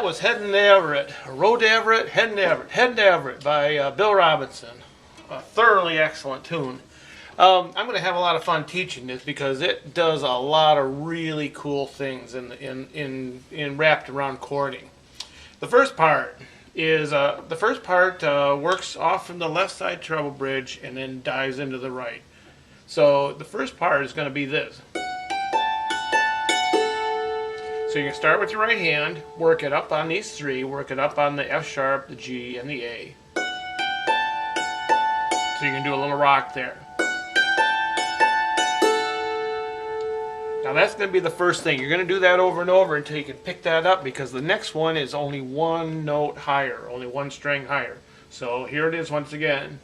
was Headin' to Everett, Road to Everett, Headin' to Everett by Bill Robinson. A thoroughly excellent tune. I'm going to have a lot of fun teaching this because it does a lot of really cool things in wrapped around chording. The first part is works off from the left side treble bridge and then dives into the right. So the first part is going to be this. So you can start with your right hand, work it up on these three, work it up on the F sharp, the G, and the A. So you can do a little rock there. Now that's going to be the first thing. You're going to do that over and over until you can pick that up, because the next one is only one note higher, only one string higher. So here it is once again.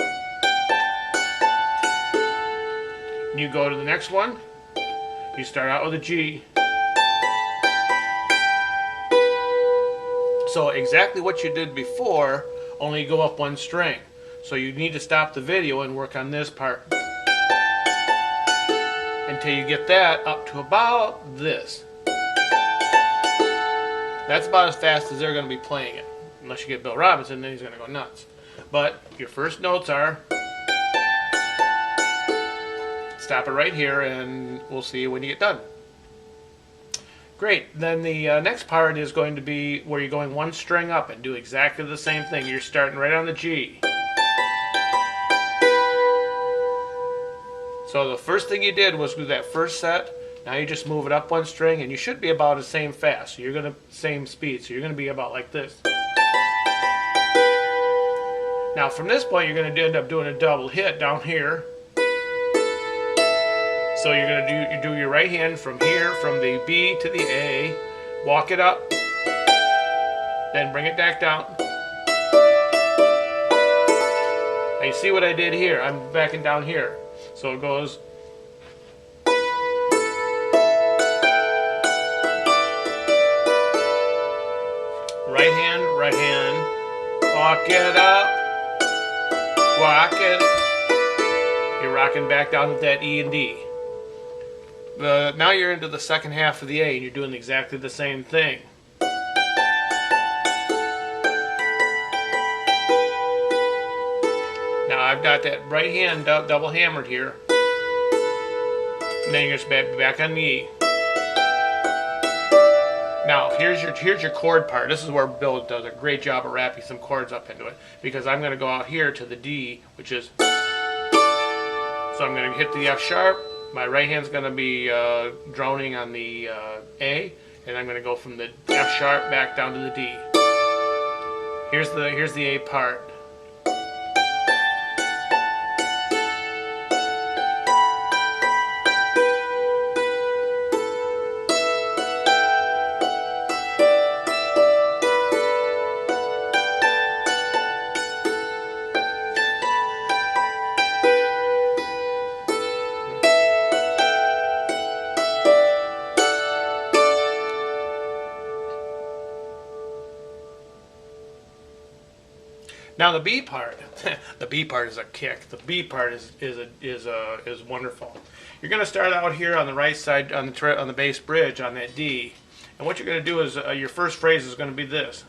You go to the next one. You start out with a G. So exactly what you did before, only you go up one string. So you need to stop the video and work on this part until you get that up to about this. That's about as fast as they're going to be playing it. Unless you get Bill Robinson, then he's going to go nuts. But your first notes are, stop it right here and we'll see you when you get done. Great. Then the next part is going to be where you're going one string up and do exactly the same thing. You're starting right on the G. So the first thing you did was do that first set. Now you just move it up one string and you should be about the same fast. So you're going to same speed. So you're going to be about like this. Now from this point you're going to end up doing a double hit down here. So you're going to do your right hand from here, from the B to the A, walk it up, then bring it back down. Now you see what I did here? I'm backing down here. So it goes. Right hand, walk it up, walk it. You're rocking back down with that E and D. Now you're into the second half of the A and you're doing exactly the same thing. Now I've got that right hand double hammered here. And then you're just back on the E. Now here's your chord part. This is where Bill does a great job of wrapping some chords up into it, because I'm going to go out here to the D, which is, so I'm going to hit the F sharp. My right hand's going to be droning on the A, and I'm going to go from the F sharp back down to the D. Here's the A part. Now the B part, the B part is a kick. The B part is wonderful. You're going to start out here on the right side on the bass bridge on that D, and what you're going to do is your first phrase is going to be this.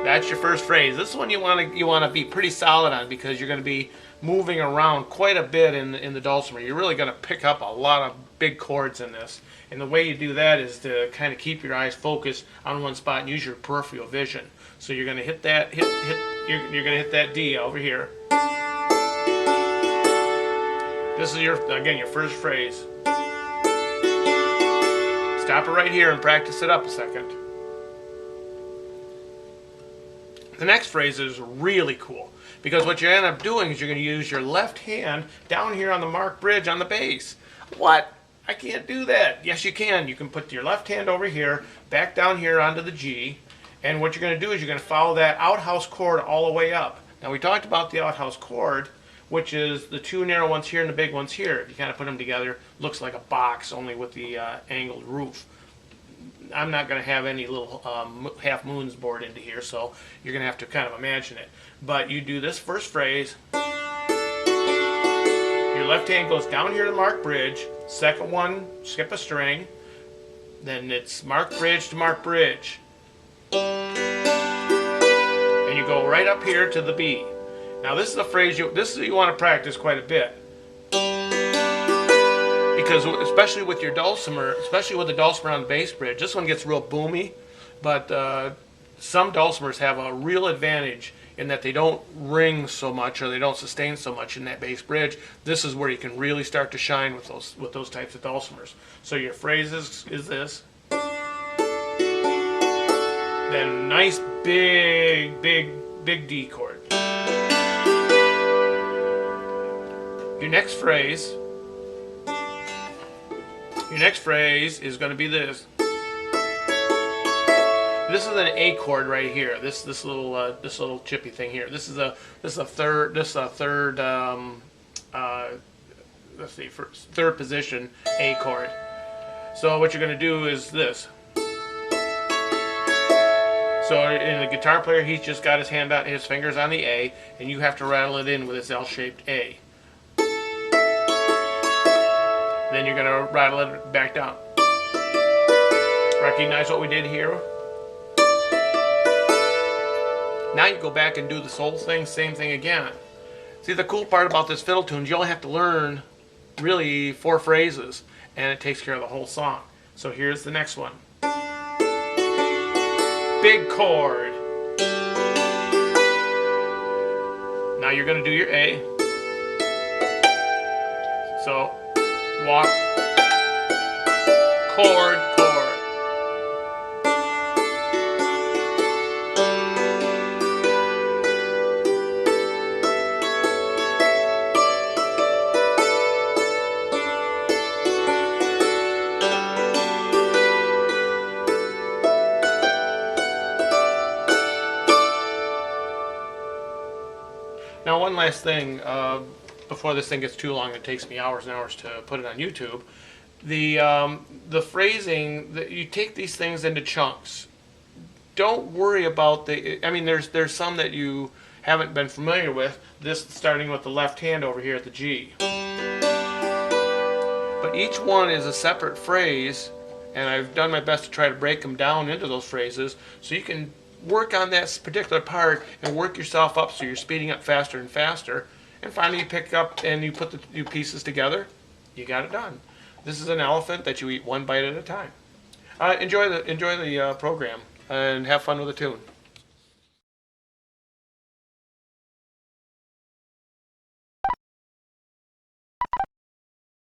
That's your first phrase. This one you want to be pretty solid on, because you're going to be moving around quite a bit in the dulcimer. You're really going to pick up a lot of big chords in this, and the way you do that is to kind of keep your eyes focused on one spot and use your peripheral vision. So you're going to hit that you're going to hit that D over here. This is your first phrase. Stop it right here and practice it up a second. The next phrase is really cool, because what you end up doing is you're going to use your left hand down here on the marked bridge on the bass. What? I can't do that. Yes, you can. You can put your left hand over here, back down here onto the G, and what you're going to do is you're going to follow that outhouse chord all the way up. Now we talked about the outhouse chord, which is the two narrow ones here and the big ones here. If you kind of put them together, looks like a box, only with the angled roof. I'm not going to have any little half moons bored into here, so you're going to have to kind of imagine it. But you do this first phrase. Your left hand goes down here to the marked bridge. Second one, skip a string. Then it's mark bridge to mark bridge. And you go right up here to the B. Now this is a phrase you want to practice quite a bit. Because especially with your dulcimer, especially with the dulcimer on the bass bridge, this one gets real boomy, but some dulcimers have a real advantage in that they don't ring so much or they don't sustain so much in that bass bridge. This is where you can really start to shine with those types of dulcimers. So your phrase is this. Then nice big D chord. Your next phrase is going to be this. This is an A chord right here. This little chippy thing here. This is a third third position A chord. So what you're going to do is this. So in the guitar player, he's just got his fingers on the A, and you have to rattle it in with this L-shaped A. Then you're going to rattle it back down. Recognize what we did here? Now you go back and do this whole thing, same thing again. See, the cool part about this fiddle tune is you only have to learn really 4 phrases, and it takes care of the whole song. So here's the next one. Big chord. Now you're going to do your A. So walk, chord, chord. Now one last thing, before this thing gets too long, it takes me hours and hours to put it on YouTube. The phrasing, you take these things into chunks. Don't worry about there's some that you haven't been familiar with. This starting with the left hand over here at the G. But each one is a separate phrase, and I've done my best to try to break them down into those phrases so you can work on that particular part and work yourself up so you're speeding up faster and faster, and finally you pick up and you put the 2 pieces together. You got it done. This is an elephant that you eat one bite at a time. Enjoy the program and have fun with the tune.